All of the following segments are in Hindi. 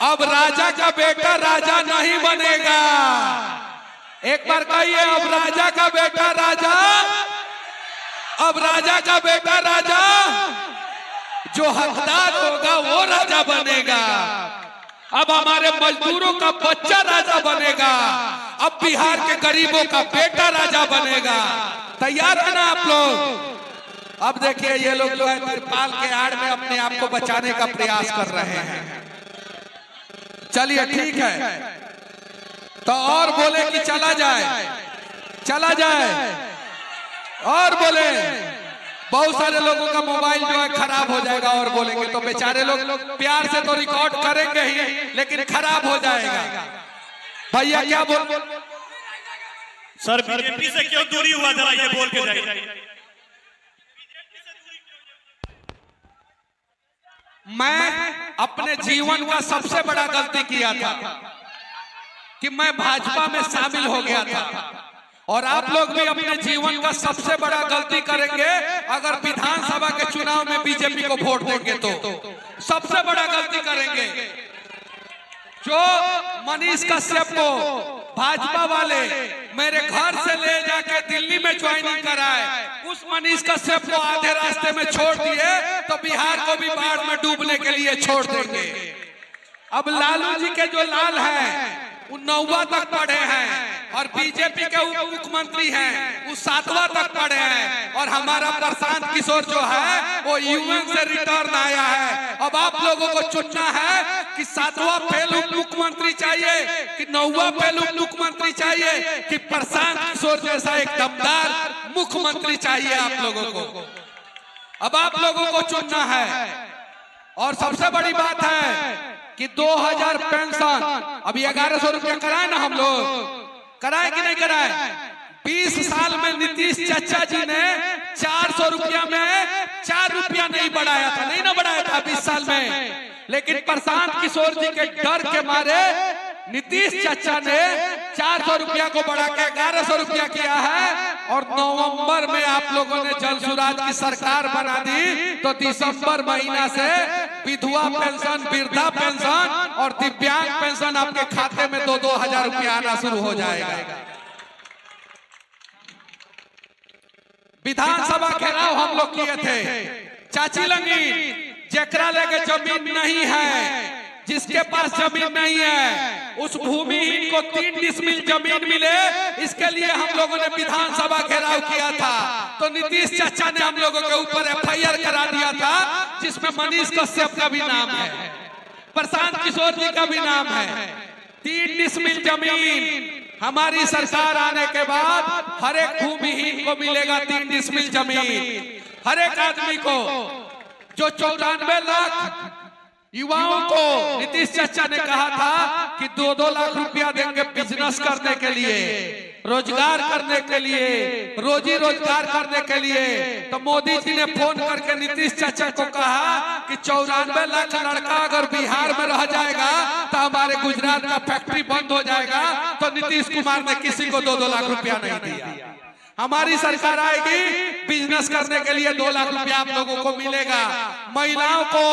अब राजा का बेटा राजा नहीं बनेगा। एक बार कहिए, अब राजा का बेटा राजा, अब राजा का बेटा राजा, जो हकदार होगा वो राजा बनेगा। अब हमारे मजदूरों का बच्चा राजा बनेगा। अब बिहार के गरीबों का बेटा राजा बनेगा। तैयार है ना आप लोग? अब देखिए ये लोग जो है तिरपाल के आड़ में अपने आप को बचाने का प्रयास कर रहे हैं। चलिए ठीक है, तो और बोले कि चला जाए, चला जाए, और बोले। बहुत सारे लोगों का मोबाइल जो है खराब हो जाएगा और बोलेंगे तो बेचारे लोग प्यार से तो रिकॉर्ड करेंगे ही, लेकिन खराब हो जाएगा। भैया क्या बोल, सर बीजेपी से क्यों दूरी हुआ, जरा ये बोल के जाइए। मैं अपने जीवन का सबसे बड़ा गलती किया था कि मैं भाजपा में शामिल हो गया था, और आप लोग भी अपने जीवन का सबसे बड़ा गलती करेंगे अगर विधानसभा के चुनाव में बीजेपी को वोट देंगे तो सबसे बड़ा गलती करेंगे। जो मनीष कश्यप को भाजपा वाले मेरे घर से ले जाके दिल्ली में ज्वाइनिंग कराए, उस मनीष कश्यप को आधे रास्ते में छोड़ दिए तो बिहार को भी बाढ़ में डूबने के लिए छोड़ देंगे। अब लालू जी के जो लाल हैं वो 9वां तक पढ़े हैं, और बीजेपी के उप मुख्यमंत्री हैं वो 7वां तक पढ़े हैं, और हमारा प्रशांत किशोर जो है वो यूएन से रिटर्न आया है। अब आप लोगों को चुनना है कि 7वां फेल उप मुख्यमंत्री चाहिए कि 9वां फेल उप मुख्यमंत्री चाहिए, कि प्रशांत किशोर जैसा एक दमदार मुख्यमंत्री चाहिए आप लोगों को। अब आप लोगों को चुनना है। और सबसे बड़ी बात है कि 2000 पेंशन अभी 1100 रुपया कराए ना, हम लोग कराए कि नहीं कराए? 20 साल में नीतीश चाचा जी ने 400 रुपया में 4 रुपया नहीं बढ़ाया था, नहीं ना बढ़ाया था 20 साल में। लेकिन प्रशांत किशोर जी के डर के मारे नीतीश चाचा ने 400 रुपया को बढ़ा के 1100 रुपया किया है, और नवंबर में आप लोगों ने जल सुराज की सरकार बना दी तो दिसंबर महीना से विधवा पेंशन, वृद्धा पेंशन और दिव्यांग पेंशन आपके खाते में 2-2 हजार रुपया आना शुरू हो जाएगा। विधानसभा घेराव हम लोग किए थे। चाची लंगी जेकरा लेके जमीन नहीं है, जिसके पास जमीन नहीं है, उस भूमिहीन को 3 डिसमिल जमीन मिले, इसके लिए हम लोगों ने विधानसभा घेराव किया था। तो नीतीश चाचा ने हम लोगों के ऊपर एफआईआर करा दिया था, जिसमें मनीष कश्यप का भी नाम है, प्रशांत किशोर जी का भी नाम है। 3 डिसमिल जमीन हमारी सरकार आने के बाद हर एक भूमिहीन को मिलेगा 3 डिसमिल जमीन। हर एक आदमी को, जो 94 लाख युवाओं को नीतीश चाचा ने कहा था कि 2-2 लाख रुपया देंगे बिजनेस करने के लिए, रोजगार करने के लिए, रोजी रोजगार करने के लिए। तो मोदी जी ने फोन करके नीतीश चाचा को कहा कि 94 लाख लड़का अगर बिहार में रह जाएगा तो हमारे गुजरात का फैक्ट्री बंद हो जाएगा। तो नीतीश कुमार ने किसी को 2-2 लाख रुपया नहीं दिया। हमारी सरकार आएगी, बिजनेस करने के लिए 2 लाख रुपया आप लोगों को मिलेगा। महिलाओं को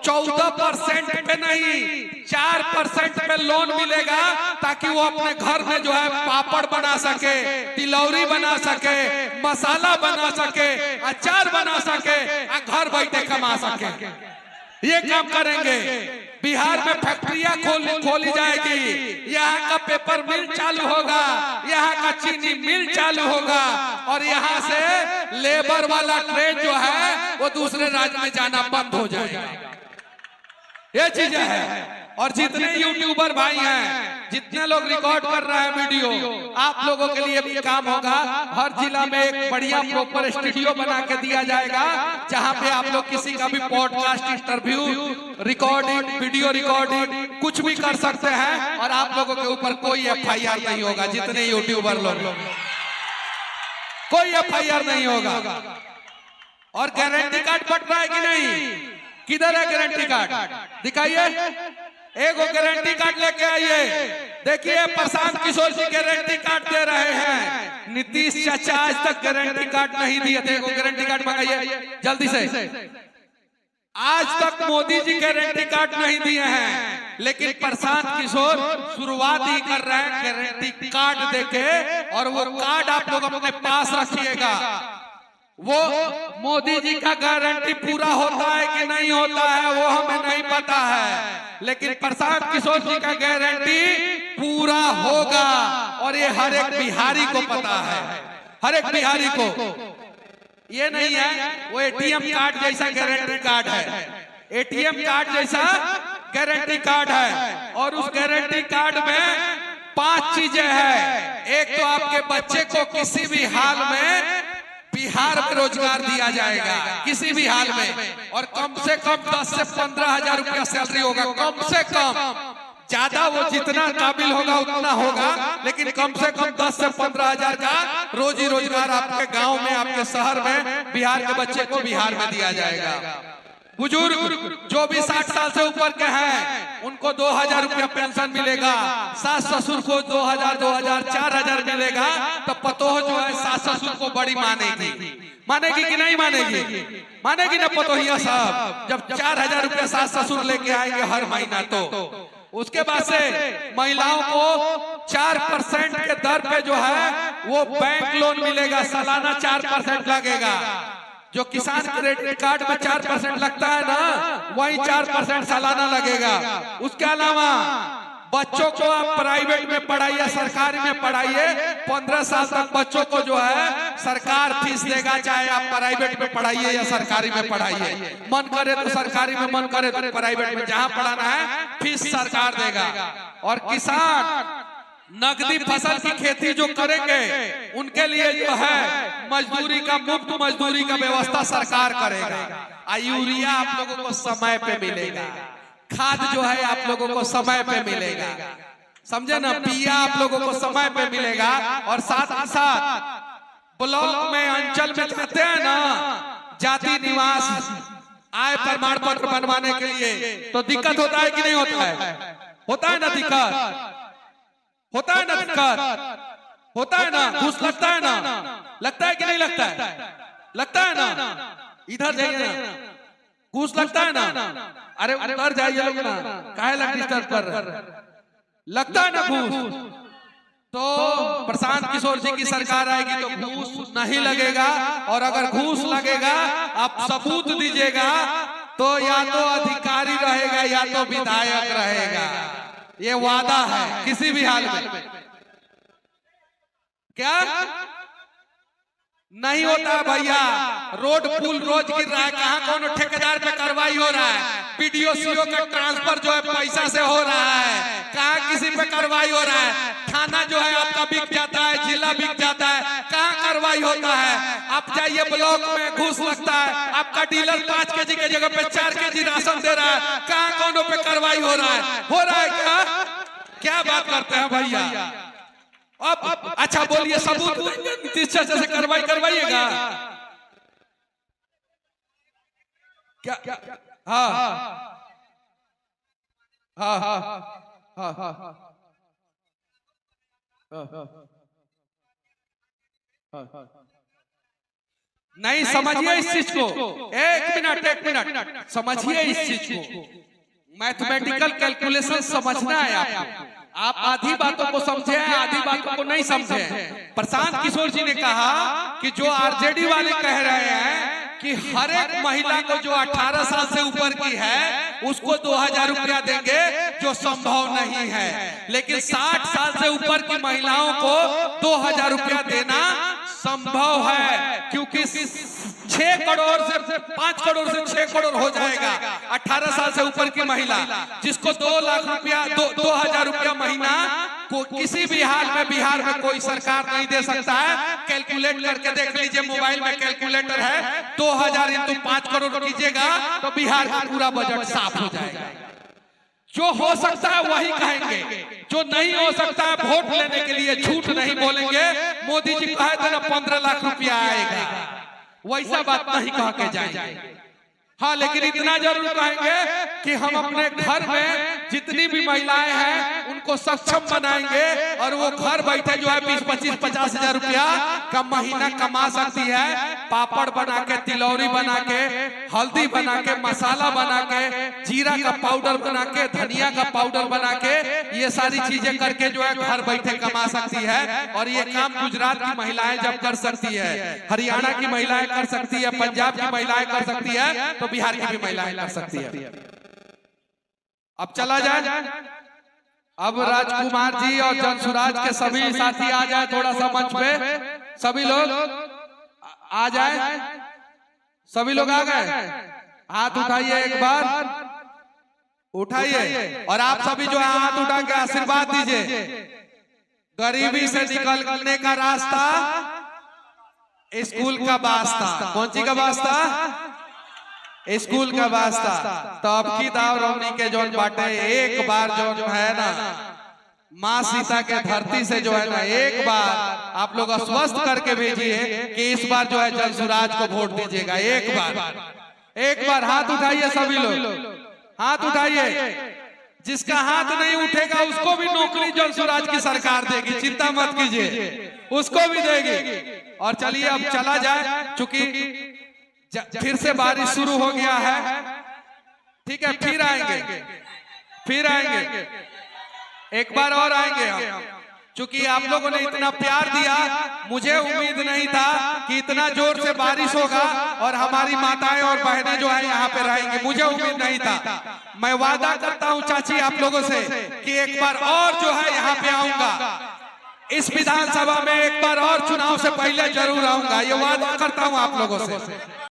14% पे नहीं 4% पे लोन मिलेगा, ताकि वो अपने घर में जो है पापड़ बना सके, तिलौरी बना सके, मसाला बना सके, अचार बना सके, घर बैठे कमा सके। ये काम करेंगे। बिहार में फैक्ट्रियां खोली जाएगी, यहाँ का पेपर मिल चालू होगा, यहाँ का चीनी मिल चालू होगा, और यहाँ से लेबर वाला ट्रेन जो है वो दूसरे राज्य में जाना बंद हो जाएगा। ये चीजें हैं। और जितने यूट्यूबर भाई हैं, जितने लोग रिकॉर्ड कर रहे हैं वीडियो, आप लोगों के लिए भी काम होगा। हर जिला में एक बढ़िया प्रॉपर स्टूडियो बना के दिया जाएगा, जहां पे आप लोग किसी का भी podcast, interview, recording, video recording कुछ भी कर सकते हैं, और आप लोगों के ऊपर कोई एफआईआर नहीं होगा। जितने यूट्यूबर लोग, कोई एफआईआर नहीं होगा। और गारंटी कार्ड बट रहा है कि नहीं? किधर है गारंटी कार्ड? दिखाइए, एक गारंटी कार्ड लेके आइए। देखिए प्रशांत किशोर जी गारंटी कार्ड दे रहे हैं, नीतीश चाचा आज तक गारंटी कार्ड नहीं दिए थे। गारंटी कार्ड मंगाइए जल्दी से। आज तक मोदी जी गारंटी कार्ड नहीं दिए हैं। लेकिन प्रशांत किशोर शुरुआत ही कर रहे हैं गारंटी कार्ड देके, और वो कार्ड आप लोग अपने पास रखिएगा। वो मोदी जी का गारंटी पूरा होता है कि नहीं होता है वो हमें नहीं पता है, लेकिन प्रशांत किशोर जी का गारंटी पूरा होगा, और ये हर एक बिहारी को पता है, हर एक बिहारी को। ये नहीं है वो एटीएम कार्ड जैसा गारंटी कार्ड है, एटीएम कार्ड जैसा गारंटी कार्ड है, और उस गारंटी कार्ड में 5 चीजें हैं। एक तो आपके बच्चे को किसी भी हाल में बिहार में रोजगार दिया जाएगा, किसी भी हाल में, और कम से कम 10 से 15 हजार रुपया सैलरी होगा, कम से कम। ज्यादा वो जितना काबिल होगा उतना होगा, लेकिन कम से कम 10 से 15 हजार का रोजी रोजगार आपके गांव में, आपके शहर में बिहार के बच्चे को बिहार में दिया जाएगा। बुजुर्ग जो भी 60 साल से ऊपर के हैं उनको 2000 रुपया पेंशन मिलेगा, सास ससुर को 2000, 2000, 4000 मिलेगा। तो पतोह जो है सास ससुर को बड़ी मानेगी, मानेगी कि नहीं मानेगी? मानेगी ना पतोहिया साहब, जब 4000 रुपया सास ससुर लेके आएंगे हर महीना। तो उसके बाद से महिलाओं को 4% के दर पे जो है वो बैंक लोन मिलेगा, सालाना 4% लगेगा। जो किसान क्रेडिट कार्ड में 4% लगता है ना, वही 4% सालाना लगेगा। उसके अलावा बच्चों को आप प्राइवेट में पढ़ाइए, सरकारी में पढ़ाइए, 15 साल तक बच्चों को जो है सरकार फीस देगा, चाहे आप प्राइवेट में पढ़ाइए या सरकारी में पढ़ाइए। मन करे तो सरकारी में, मन करे तो प्राइवेट में, जहां पढ़ाना है फीस सरकार देगा। और किसान नगदी फसल की खेती जो करेंगे उनके लिए जो है मजदूरी का, मुफ्त मजदूरी का व्यवस्था सरकार करेगा। यूरिया आप लोगों को समय पे मिलेगा, खाद जो है आप लोगों को समय पे मिलेगा, समझे ना, बिया आप लोगों को समय पे मिलेगा। और साथ ही साथ ब्लॉक में, अंचल में जाते हैं ना जाति निवास आय प्रमाण पत्र बनवाने के लिए, तो दिक्कत होता है कि नहीं होता है? होता है ना दिक्कत, होता है ना दिक्कत, होता है ना, घूस लगता है ना, लगता है कि नहीं लगता है? लगता है ना, इधर जाइए ना, घूस लगता है ना, अरे उधर जाइए लोग ना, काहे लग डिस्टर्ब कर रहे, लगता है ना घूस। तो प्रशांत किशोर जी की सरकार आएगी तो घूस नहीं लगेगा, और अगर घूस लगेगा आप सबूत दीजिएगा तो या तो अधिकारी रहेगा या तो विधायक रहेगा। ये वादा है किसी भी हाल में। क्या नहीं होता भैया? रोड पुल रोज गिर रहा है, कहाँ कौन ठेकेदार पे कार्रवाई हो रहा है, पीडीओ सीओ का ट्रांसफर जो है पैसा से हो रहा है, कहाँ किसी पे कार्रवाई हो रहा है, थाना जो है आपका बिक जाता है, जिला बिक जाता है, कहाँ कार्रवाई होता है? आप जाइए ब्लॉक में, घूस लगता है, आपका डीलर 5 केजी के जगह पे 4 केजी राशन दे रहा है, कहाँ कौनों पे कार्रवाई हो रहा है? हो रहा है क्या? क्या बात करते हैं भैया? अब अच्छा बोलिए, सबूत नीतीश चाचा से कार्रवाई करवाइएगा क्या? हाँ हाँ हाँ हाँ नहीं समझिए इस चीज को, एक मिनट समझिए इस चीज को। मैथमेटिकल कैलकुलेशन समझना है आपको। आप आधी बातों को समझे, आधी बातों को नहीं समझे। प्रशांत किशोर जी ने कहा कि जो आरजेडी वाले कह रहे हैं कि हर एक महिला को जो 18 साल से ऊपर की है उसको 2000 रुपया देंगे, जो संभव नहीं है। लेकिन 60 साल से ऊपर की महिलाओं को 2000 रुपया देना संभव है, क्योंकि 6 करोड़ से 5 करोड़ से 6 करोड़ हो जाएगा 18 साल से ऊपर की महिला, जिसको 2 लाख रुपया 2000 रुपया महीना को किसी भी हाल में बिहार में कोई सरकार नहीं दे सकता है। कैलकुलेट करके देख लीजिए, मोबाइल में कैलकुलेटर है, 2000 इंटू 5 करोड़ कीजिएगा तो बिहार का पूरा बजट साफ हो जाएगा। जो हो सकता है वही कहेंगे, जो नहीं हो सकता है वोट लेने के लिए झूठ नहीं बोलेंगे। मोदी जी कहे थे ना 15 लाख रुपया आएगा, वैसा बात नहीं कह के जाएंगे। हाँ, लेकिन इतना जरूर कहेंगे कि हम अपने घर में जितनी भी महिलाएं हैं उनको को सक्षम बनाएंगे और वो घर बैठे जो है 20, 25, 50 हजार रुपया का महीना कमा सकती है। पापड़ बना के, तिलौरी बना के, हल्दी बना के, मसाला बना के, जीरा का पाउडर बना के, धनिया का पाउडर बना के, ये सारी चीजें करके जो है घर बैठे कमा सकती है। और ये काम गुजरात की महिलाएं जब कर सकती है, हरियाणा की महिलाएं कर सकती है, पंजाब की महिलाएं कर सकती है, तो बिहार की भी महिलाएं कर सकती है। अब चला जाए, अब राजकुमार जी और जनसुराज के सभी साथी आ जाए थोड़ा सा मंच पे, सभी लोग आ जाए, सभी लोग आ गए, हाथ उठाइए एक बार, उठाइए और आप सभी जो है हाथ उठा के आशीर्वाद दीजिए। गरीबी से निकलने का रास्ता स्कूल का वास्ता, कौन सी का वास्ता? स्कूल का वास्ता। तो अब की दाव रौनी के जो बाटे एक बार जो है ना माँ सीता के धरती से जो है ना एक बार आप लोग आश्वस्त करके भेजिए कि इस बार जो है जनसुराज को वोट दीजिएगा। एक बार हाथ उठाइए सभी लोग, हाथ उठाइए। जिसका हाथ नहीं उठेगा उसको भी नौकरी जनसुराज की सरकार देगी, चिंता मत कीजिए, उसको भी देगी। और चलिए अब चला जाए, चूंकि फिर से बारिश शुरू हो गया है, ठीक है, फिर आएंगे, एक बार और आएंगे हम। चूंकि आप लोगों ने इतना प्यार दिया, मुझे उम्मीद नहीं था कि इतना जोर से बारिश होगा और हमारी माताएं और बहनें जो है यहाँ पे रहेंगी, मुझे उम्मीद नहीं था। मैं वादा करता हूँ चाची आप लोगों से कि एक बार और जो है यहाँ पे आऊंगा, इस विधानसभा में एक बार और चुनाव से पहले जरूर आऊंगा, ये वादा करता हूँ आप लोगों से।